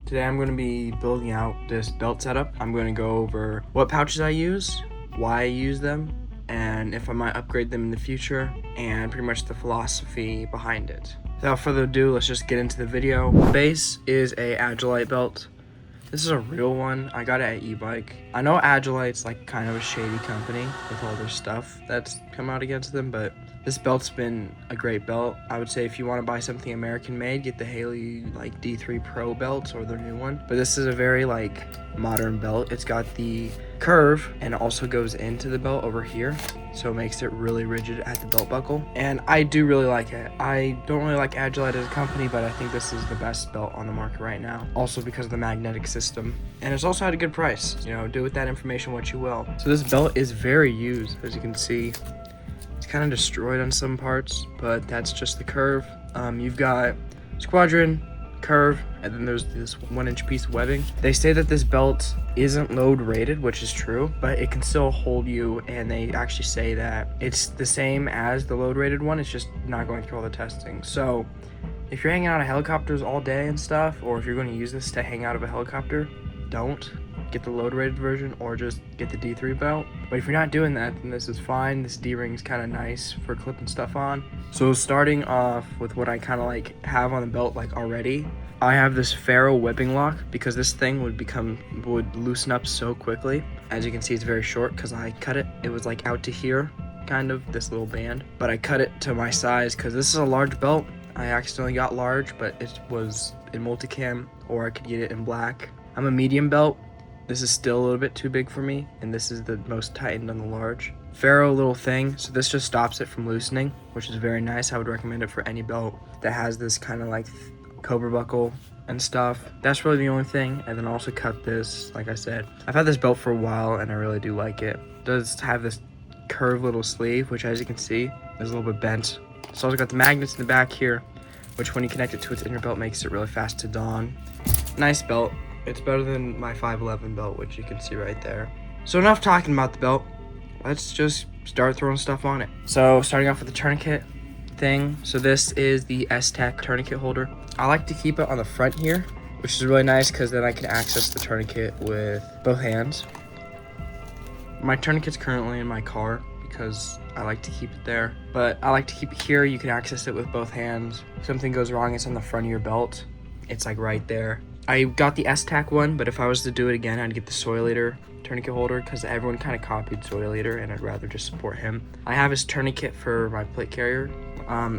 Today I'm going to be building out this belt setup. I'm going to go over what pouches I use, why I use them, and if I might upgrade them in the future, and pretty much the philosophy behind it. Without further ado, let's just get into the video. The base is a Agilite belt. This is a real one. I got it at e-bike. I know Agilite's like kind of a shady company with all their stuff that's come out against them, but this belt's been a great belt. I would say if you want to buy something American made, get the Haley like D3 Pro belts or their new one. But this is a very like modern belt. It's got the curve and it also goes into the belt over here, so it makes it really rigid at the belt buckle. And I do really like it. I don't really like Agilite as a company, but I think this is the best belt on the market right now. Also because of the magnetic system. And it's also at a good price. You know, do with that information what you will. So this belt is very used, as you can see. It's kind of destroyed on some parts, but that's just the curve. You've got squadron, curve, and then there's this 1-inch piece of webbing. They say that this belt isn't load rated, which is true, but it can still hold you, and they actually say that it's the same as the load rated one, it's just not going through all the testing. So if you're hanging out of helicopters all day and stuff, or if you're going to use this to hang out of a helicopter, don't get the load rated version or just get the D3 belt. But if you're not doing that, then this is fine. This D-ring is kind of nice for clipping stuff on. So starting off with what I kind of like have on the belt like already, I have this ferro webbing lock because this thing would loosen up so quickly. As you can see, it's very short because I cut it. It was like out to here, kind of this little band, but I cut it to my size because this is a large belt. I accidentally got large, but it was in multicam, or I could get it in black. I'm a medium belt. This is still a little bit too big for me, and this is the most tightened on the large. Ferro little thing, so this just stops it from loosening, which is very nice. I would recommend it for any belt that has this kind of like cobra buckle and stuff. That's really the only thing. And then also cut this, like I said. I've had this belt for a while, and I really do like it. It does have this curved little sleeve, which as you can see, is a little bit bent. It's also got the magnets in the back here, which when you connect it to its inner belt makes it really fast to don. Nice belt. It's better than my 511 belt, which you can see right there. So enough talking about the belt. Let's just start throwing stuff on it. So starting off with the tourniquet thing. So this is the S-Tech tourniquet holder. I like to keep it on the front here, which is really nice because then I can access the tourniquet with both hands. My tourniquet's currently in my car because I like to keep it there, but I like to keep it here. You can access it with both hands. If something goes wrong, it's on the front of your belt. It's like right there. I got the S-Tac one, but if I was to do it again, I'd get the Soy Leader tourniquet holder because everyone kind of copied Soy Leader, and I'd rather just support him. I have his tourniquet for my plate carrier.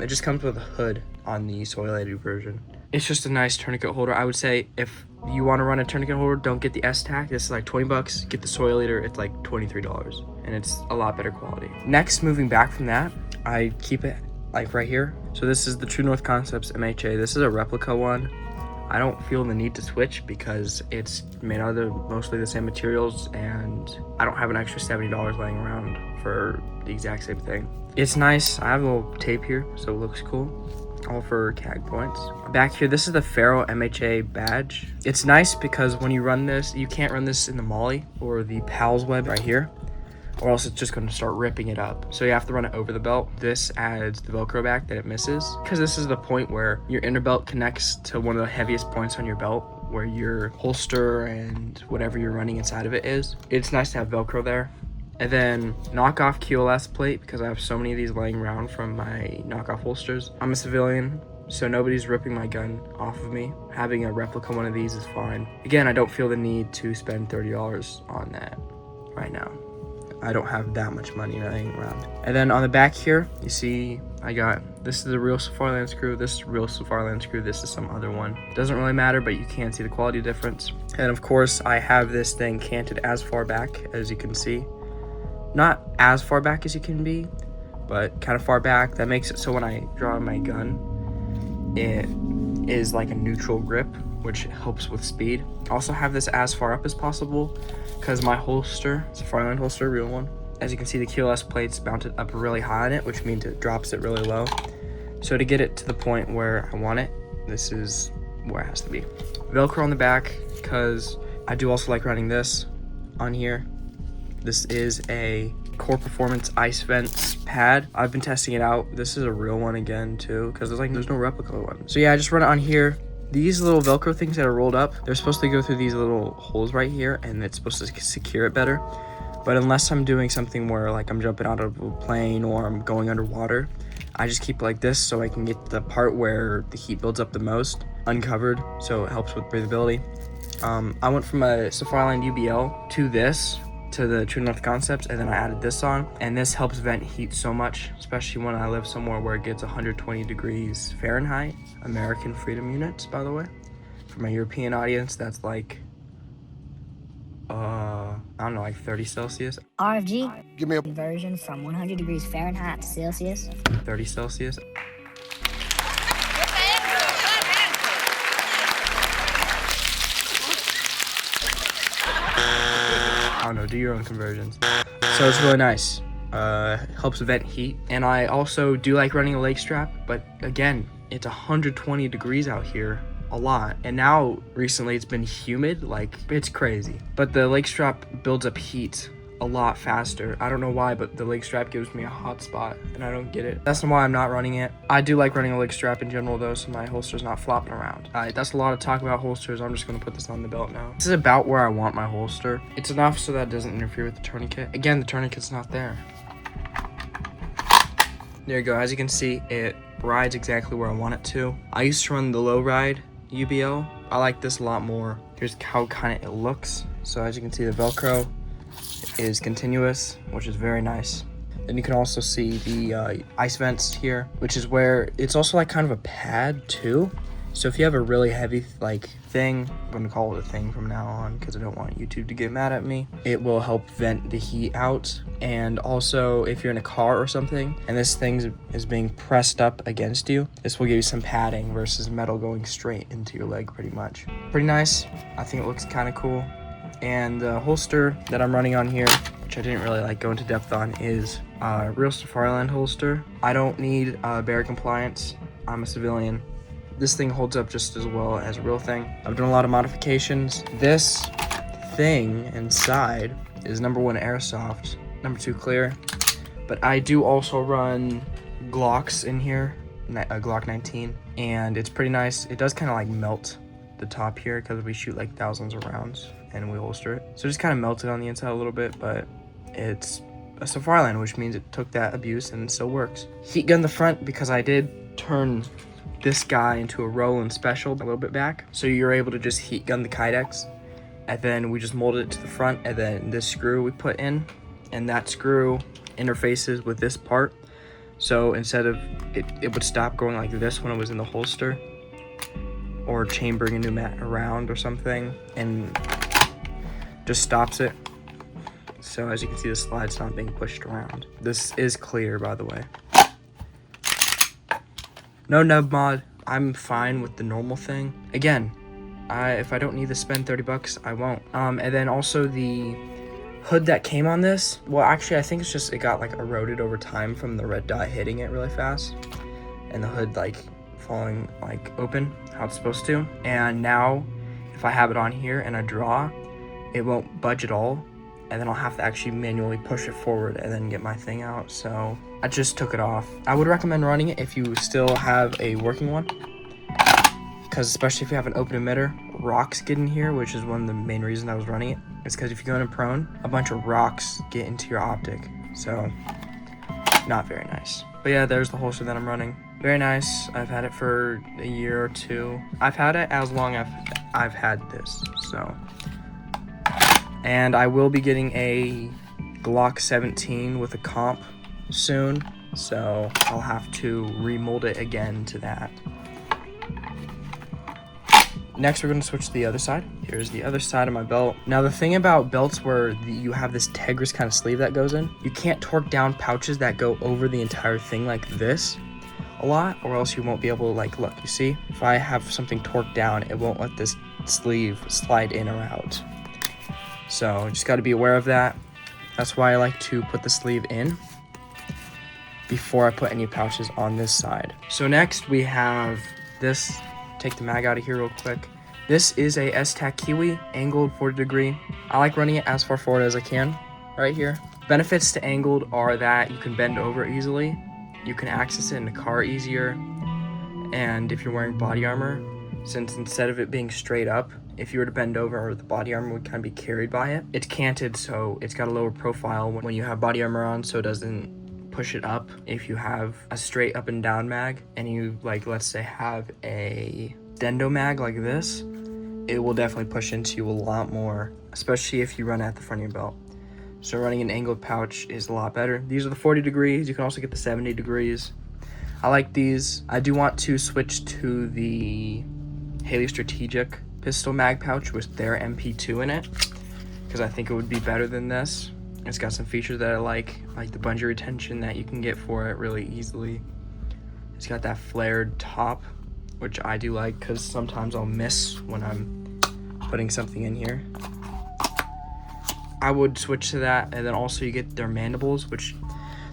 It just comes with a hood on the Soy Leader version. It's just a nice tourniquet holder. I would say if you want to run a tourniquet holder, don't get the S-Tac. This is like 20 bucks. Get the Soy Leader. It's like $23, and it's a lot better quality. Next, moving back from that, I keep it like right here. So this is the True North Concepts MHA. This is a replica one. I don't feel the need to switch because it's made out of mostly the same materials, and I don't have an extra $70 laying around for the exact same thing. It's nice. I have a little tape here, so it looks cool. All for CAG points. Back here, this is the Ferro MHA badge. It's nice because when you run this, you can't run this in the Molly or the PALS web right here, or else it's just going to start ripping it up. So you have to run it over the belt. This adds the Velcro back that it misses, because this is the point where your inner belt connects to one of the heaviest points on your belt, where your holster and whatever you're running inside of it is. It's nice to have Velcro there. And then knockoff QLS plate, because I have so many of these laying around from my knockoff holsters. I'm a civilian, so nobody's ripping my gun off of me. Having a replica one of these is fine. Again, I don't feel the need to spend $30 on that right now. I don't have that much money laying around. And then on the back here, you see I got, this is the real Safari Land screw, this is real Safari Land screw, this is some other one. Doesn't really matter, but you can see the quality difference. And of course, I have this thing canted as far back as you can see. Not as far back as you can be, but kind of far back. That makes it so when I draw my gun, it is like a neutral grip, which helps with speed. I also have this as far up as possible because my holster, it's a Farland holster, real one. As you can see, the QLS plate's mounted up really high on it, which means it drops it really low. So to get it to the point where I want it, this is where it has to be. Velcro on the back, because I do also like running this on here. This is a Core Performance Ice Vents pad. I've been testing it out. This is a real one again too, because there's no replica one. So yeah, I just run it on here. These little Velcro things that are rolled up, they're supposed to go through these little holes right here, and it's supposed to secure it better. But unless I'm doing something where like I'm jumping out of a plane or I'm going underwater, I just keep it like this so I can get the part where the heat builds up the most uncovered, so it helps with breathability. I went from a Safariland UBL to this, to the True North Concepts, and then I added this on, and this helps vent heat so much, especially when I live somewhere where it gets 120 degrees Fahrenheit. American Freedom Units, by the way. For my European audience, that's like I don't know, like 30 Celsius. RFG, give me a conversion from 100 degrees Fahrenheit to Celsius. 30 Celsius. I don't know, do your own conversions. So it's really nice. Helps vent heat. And I also do like running a leg strap, but again, it's 120 degrees out here a lot, and now recently it's been humid, like it's crazy. But the leg strap builds up heat a lot faster. I don't know why, but the leg strap gives me a hot spot and I don't get it. That's why I'm not running it. I do like running a leg strap in general though, so my holster's not flopping around. That's a lot of talk about holsters. I'm just gonna put this on the belt now. This is about where I want my holster. It's enough so that it doesn't interfere with the tourniquet. Again, the tourniquet's not there. There you go. As you can see, it rides exactly where I want it to. I used to run the low ride UBL. I like this a lot more. Here's how kind of it looks. So as you can see, the Velcro is continuous, which is very nice. Then you can also see the ice vents here, which is where it's also like kind of a pad too. So if you have a really heavy like thing, I'm gonna call it a thing from now on because I don't want YouTube to get mad at me, it will help vent the heat out. And also if you're in a car or something and this thing is being pressed up against you, this will give you some padding versus metal going straight into your leg pretty much. Pretty nice. I think it looks kind of cool. And the holster that I'm running on here, which I didn't really like go into depth on, is a real Safariland holster. I don't need bear compliance. I'm a civilian. This thing holds up just as well as a real thing. I've done a lot of modifications. This thing inside is number 1 Airsoft, number 2 clear. But I do also run Glocks in here, a Glock 19, and it's pretty nice. It does kind of like melt the top here because we shoot like thousands of rounds and we holster it. So it just kind of melted on the inside a little bit, but it's a Safariland, which means it took that abuse and it still works. Heat gun the front because I did turn this guy into a Roland Special a little bit back, so you're able to just heat gun the Kydex, and then we just molded it to the front, and then this screw we put in, and that screw interfaces with this part, so instead of it would stop going like this when it was in the holster, or chambering a new mat around or something, and just stops it. So as you can see, the slide's not being pushed around. This is clear, by the way. No nub mod. I'm fine with the normal thing. Again, if I don't need to spend 30 bucks, I won't. And then also the hood that came on this, well, actually, I think it's just it got like eroded over time from the red dot hitting it really fast, and the hood like falling like open how it's supposed to. And now, if I have it on here and I draw, it won't budge at all, and then I'll have to actually manually push it forward and then get my thing out. So I just took it off. I would recommend running it if you still have a working one, because especially if you have an open emitter, rocks get in here, which is one of the main reasons I was running it. It's because if you go in prone, a bunch of rocks get into your optic, so not very nice. But yeah, there's the holster that I'm running. Very nice. I've had it for a year or two. I've had it as long as I've had this, so. And I will be getting a Glock 17 with a comp soon, so I'll have to remold it again to that. Next, we're going to switch to the other side. Here's the other side of my belt. Now, the thing about belts where you have this Tegris kind of sleeve that goes in, you can't torque down pouches that go over the entire thing like this a lot, or else you won't be able to, like, look, you see? If I have something torqued down, it won't let this sleeve slide in or out. So, just got to be aware of that. That's why I like to put the sleeve in before I put any pouches on this side. So next, we have this. Take the mag out of here real quick. This is a S-Tac Kiwi, angled 40 degree. I like running it as far forward as I can, right here. Benefits to angled are that you can bend over easily, you can access it in the car easier, and if you're wearing body armor, since instead of it being straight up, if you were to bend over, the body armor would kind of be carried by it. It's canted, so it's got a lower profile when you have body armor on, so it doesn't push it up. If you have a straight up and down mag, and you, like, let's say have a dendo mag like this, it will definitely push into you a lot more, especially if you run at the front of your belt. So running an angled pouch is a lot better. These are the 40 degrees. You can also get the 70 degrees. I like these. I do want to switch to the Haley Strategic pistol mag pouch with their MP2 in it, because I think it would be better than this. It's got some features that I like the bungee retention that you can get for it really easily. It's got that flared top, which I do like because sometimes I'll miss when I'm putting something in here. I would switch to that, and then also you get their mandibles, which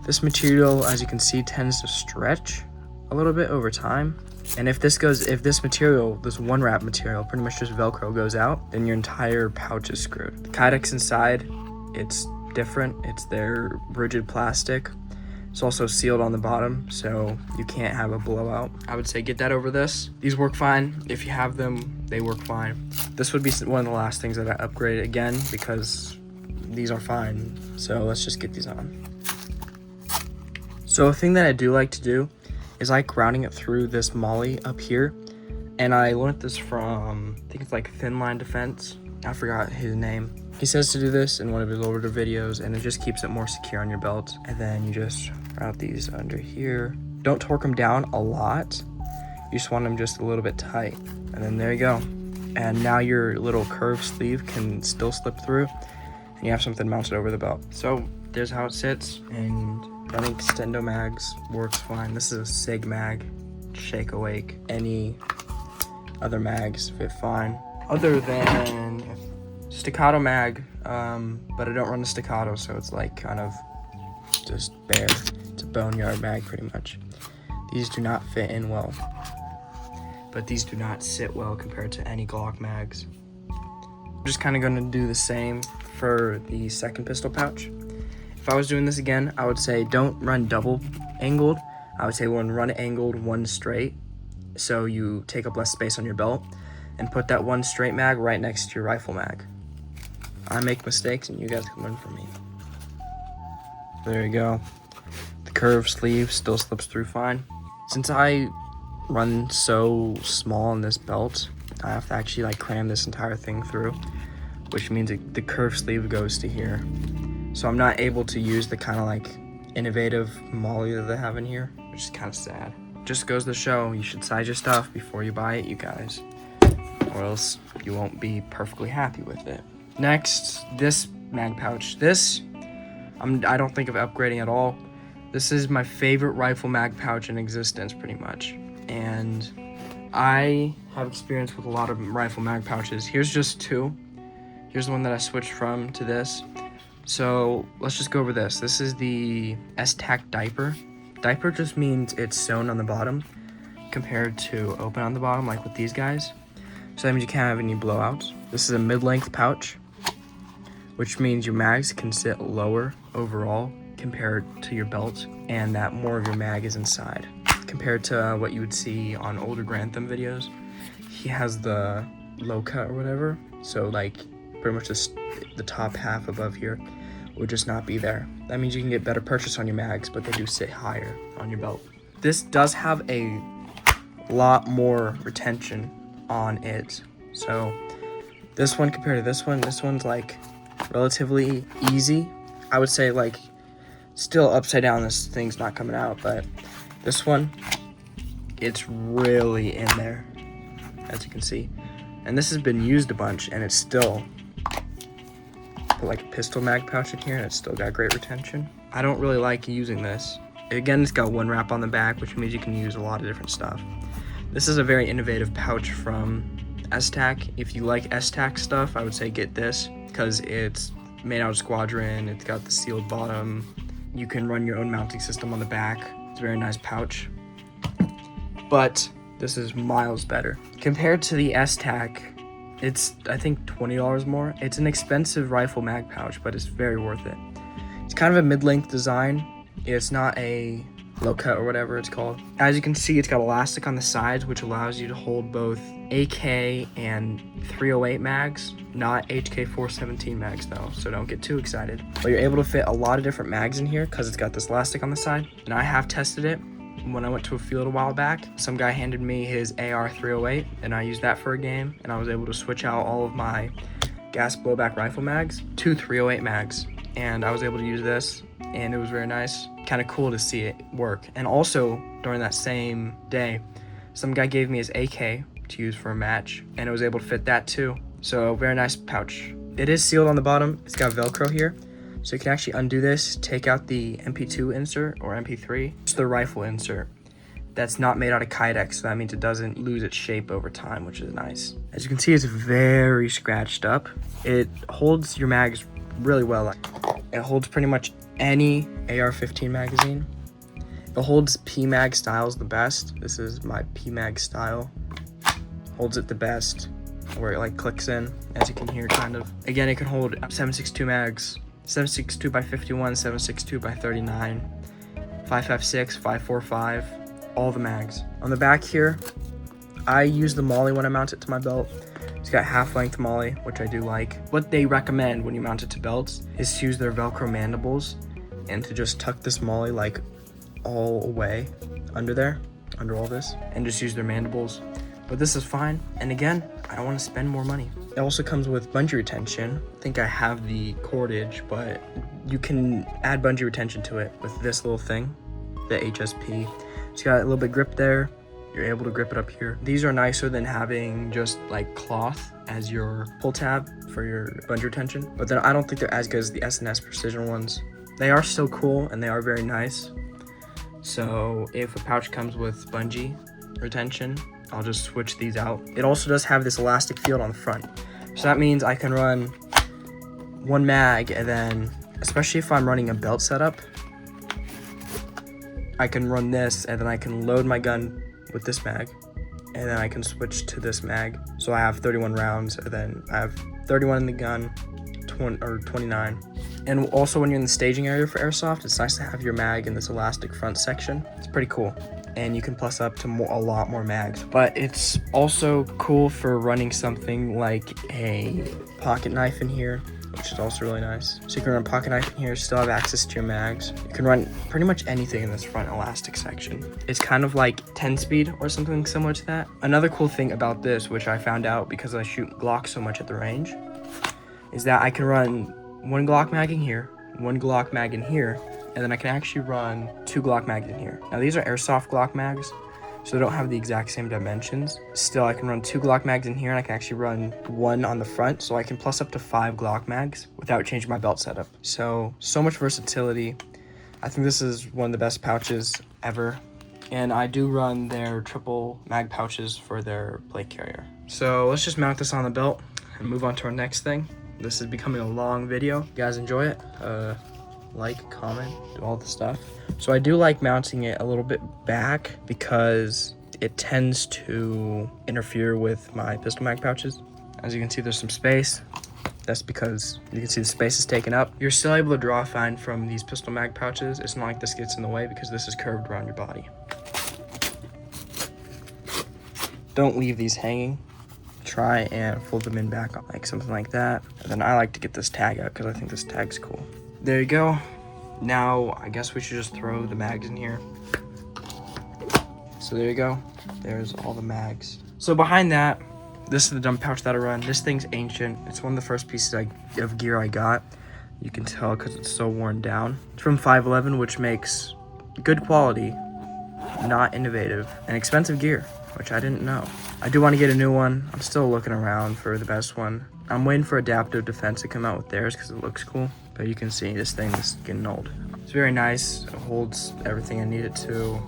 this material, as you can see, tends to stretch a little bit over time. And if this material, this one wrap material, pretty much just Velcro goes out, then your entire pouch is screwed. The Kydex inside, it's different. It's their rigid plastic. It's also sealed on the bottom, so you can't have a blowout. I would say get that over this. These work fine. If you have them, they work fine. This would be one of the last things that I upgrade again, because these are fine. So let's just get these on. So a thing that I do like to do is like routing it through this molly up here. And I learned this from, I think it's like Thin Line Defense. I forgot his name. He says to do this in one of his older videos, and it just keeps it more secure on your belt. And then you just route these under here. Don't torque them down a lot. You just want them just a little bit tight. And then there you go. And now your little curved sleeve can still slip through, and you have something mounted over the belt. So there's how it sits, and running extendo mags works fine. This is a SIG mag, Shake Awake. Any other mags fit fine, other than staccato mag, but I don't run a staccato, so it's like kind of just bare. It's a boneyard mag pretty much. These do not fit in well, but these do not sit well compared to any Glock mags. I'm just kind of going to do the same for the second pistol pouch. If I was doing this again, I would say don't run double angled. I would say run angled, one straight, so you take up less space on your belt, and put that one straight mag right next to your rifle mag. I make mistakes, and you guys can learn from me. There you go. The curved sleeve still slips through fine. Since I run so small on this belt, I have to actually like cram this entire thing through, which means the curved sleeve goes to here. So I'm not able to use the kind of like innovative molly that they have in here, which is kind of sad. Just goes to show you should size your stuff before you buy it, you guys, or else you won't be perfectly happy with it. Next, this mag pouch. This, I don't think of upgrading at all. This is my favorite rifle mag pouch in existence, pretty much. And I have experience with a lot of rifle mag pouches. Here's just two. Here's the one that I switched from to this. So let's just go over this. This is the S-Tac diaper. Diaper just means it's sewn on the bottom compared to open on the bottom, like with these guys. So that means you can't have any blowouts. This is a mid-length pouch, which means your mags can sit lower overall compared to your belt, and that more of your mag is inside compared to what you would see on older Grantham videos. He has the low cut or whatever, so like pretty much just the top half above here would just not be there. That means you can get better purchase on your mags, but they do sit higher on your belt. This does have a lot more retention on it. So this one compared to this one's like relatively easy. I would say like still upside down, this thing's not coming out, but this one, it's really in there, as you can see. And this has been used a bunch, and it's still put like a pistol mag pouch in here, and it's still got great retention. I don't really like using this. Again, it's got one wrap on the back, which means you can use a lot of different stuff. This is a very innovative pouch from S-Tac. If you like S-Tac stuff, I would say get this, because it's made out of Squadron. It's got the sealed bottom. You can run your own mounting system on the back. It's a very nice pouch. But this is miles better. Compared to the S-Tac, it's, I think, $20 more. It's an expensive rifle mag pouch, but it's very worth it. It's kind of a mid-length design. It's not a low cut or whatever it's called. As you can see, it's got elastic on the sides, which allows you to hold both AK and 308 mags, not HK 417 mags though, so don't get too excited. But you're able to fit a lot of different mags in here because it's got this elastic on the side. And I have tested it when I went to a field a while back. Some guy handed me his AR 308 and I used that for a game, and I was able to switch out all of my gas blowback rifle mags to 308 mags, and I was able to use this, and it was very nice. Kind of cool to see it work. And also during that same day, some guy gave me his AK to use for a match, and it was able to fit that too. So very nice pouch. It is sealed on the bottom. It's got Velcro here, so you can actually undo this, take out the MP2 insert or MP3. It's the rifle insert. That's not made out of Kydex, so that means it doesn't lose its shape over time, which is nice. As you can see, it's very scratched up. It holds your mags really well. It holds pretty much any AR-15 magazine. It holds PMag styles the best. This is my PMag style. Holds it the best, where it like clicks in, as you can hear kind of. Again, it can hold 7.62 mags, 7.62 by 51, 7.62 by 39, 5.56, 5.45. all the mags. On the back here, I use the molly when I mount it to my belt. It's got half-length molly, which I do like. What they recommend when you mount it to belts is to use their Velcro mandibles and to just tuck this molly like all away under there, under all this, and just use their mandibles. But this is fine, and again, I don't want to spend more money. It also comes with bungee retention. I think I have the cordage, but you can add bungee retention to it with this little thing, the HSP. It's got a little bit of grip there. You're able to grip it up here. These are nicer than having just like cloth as your pull tab for your bungee retention. But then I don't think they're as good as the S&S Precision ones. They are still cool and they are very nice. So if a pouch comes with bungee retention, I'll just switch these out. It also does have this elastic field on the front. So that means I can run one mag, and then, especially if I'm running a belt setup, I can run this, and then I can load my gun with this mag, and then I can switch to this mag. So I have 31 rounds, and then I have 31 in the gun, 29. And also when you're in the staging area for Airsoft, it's nice to have your mag in this elastic front section. It's pretty cool. And you can plus up to a lot more mags. But it's also cool for running something like a pocket knife in here, which is also really nice. So you can run a pocket knife in here, still have access to your mags. You can run pretty much anything in this front elastic section. It's kind of like 10 speed or something similar to that. Another cool thing about this, which I found out because I shoot Glock so much at the range, is that I can run one Glock mag in here, one Glock mag in here, and then I can actually run two Glock mags in here. Now these are Airsoft Glock mags, so they don't have the exact same dimensions. Still, I can run two Glock mags in here, and I can actually run one on the front, so I can plus up to 5 Glock mags without changing my belt setup. So much versatility. I think this is one of the best pouches ever. And I do run their triple mag pouches for their plate carrier. So let's just mount this on the belt and move on to our next thing. This is becoming a long video. You guys enjoy it? Like, comment, do all the stuff. So I do like mounting it a little bit back because it tends to interfere with my pistol mag pouches. As you can see, there's some space. That's because you can see the space is taken up. You're still able to draw fine from these pistol mag pouches. It's not like this gets in the way because this is curved around your body. Don't leave these hanging. Try and fold them in back, like something like that. And then I like to get this tag out because I think this tag's cool. There you go. Now I guess we should just throw the mags in here. So there you go. There's all the mags. So behind that, this is the dump pouch that I run. This thing's ancient. It's one of the first pieces of gear I got. You can tell because it's so worn down. It's from 511, which makes good quality, not innovative, and expensive gear, which I didn't know. I do want to get a new one. I'm still looking around for the best one. I'm waiting for Adaptive Defense to come out with theirs because it looks cool. But you can see this thing is getting old. It's very nice. It holds everything I need it to.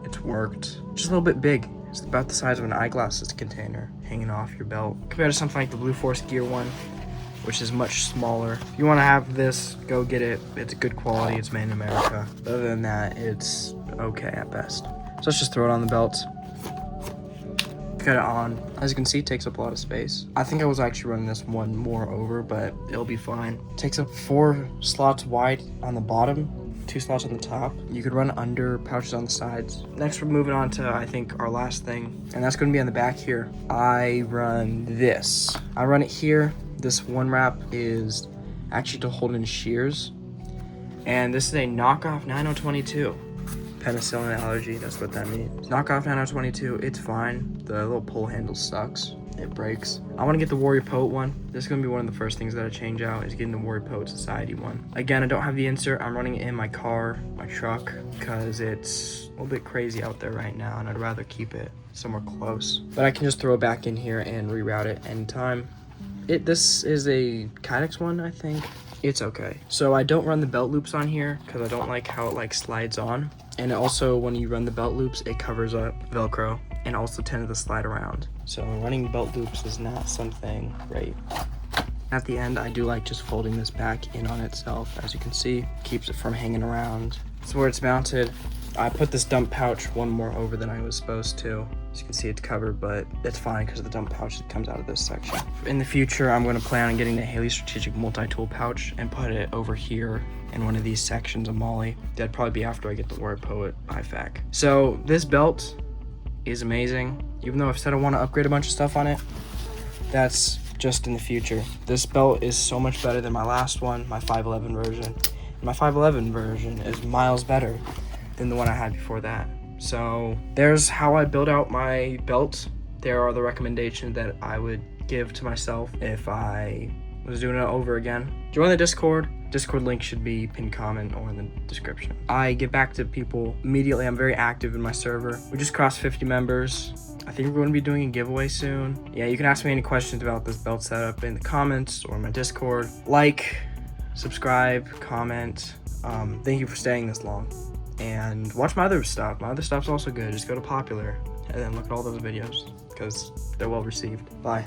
It's worked. Just a little bit big. It's about the size of an eyeglasses container hanging off your belt. Compared to something like the Blue Force Gear one, which is much smaller. If you want to have this, go get it. It's good quality. It's made in America. But other than that, it's okay at best. So let's just throw it on the belt. Got it on. As you can see, it takes up a lot of space. I think I was actually running this one more over, but it'll be fine. It takes up 4 slots wide on the bottom 2 slots on the top. You could run under pouches on the sides. Next, we're moving on to, I think, our last thing, and that's going to be on the back here. I run this. I run it here. This one wrap is actually to hold in shears, and this is a knockoff 9022. Penicillin allergy, that's what that means. Knockoff 9022, it's fine. The little pull handle sucks. It breaks. I want to get the Warrior Poet one. This is going to be one of the first things that I change out, is getting the Warrior Poet Society one. Again, I don't have the insert. I'm running it in my car, my truck, because it's a little bit crazy out there right now, and I'd rather keep it somewhere close. But I can just throw it back in here and reroute it anytime. This is a Kydex one, I think. It's okay. So I don't run the belt loops on here because I don't like how it like slides on. And also when you run the belt loops, it covers up Velcro and also tends to slide around. So running belt loops is not something great. At the end, I do like just folding this back in on itself. As you can see, keeps it from hanging around. That's where it's mounted. I put this dump pouch one more over than I was supposed to. As you can see, it's covered, but it's fine because the dump pouch that comes out of this section. In the future, I'm going to plan on getting the Haley Strategic Multi-Tool pouch and put it over here in one of these sections of Molly. That'd probably be after I get the Warrior Poet IFAK. So this belt is amazing. Even though I've said I want to upgrade a bunch of stuff on it, that's just in the future. This belt is so much better than my last one, my 511 version. My 511 version is miles better than the one I had before that. So there's how I build out my belt. There are the recommendations that I would give to myself if I was doing it over again. Join the Discord. Discord link should be pinned comment or in the description. I get back to people immediately. I'm very active in my server. We just crossed 50 members. I think we're going to be doing a giveaway soon. Yeah, you can ask me any questions about this belt setup in the comments or my Discord. Like, subscribe, comment. Thank you for staying this long. And watch my other stuff. My other stuff's also good. Just go to Popular and then look at all those videos because they're well received. Bye.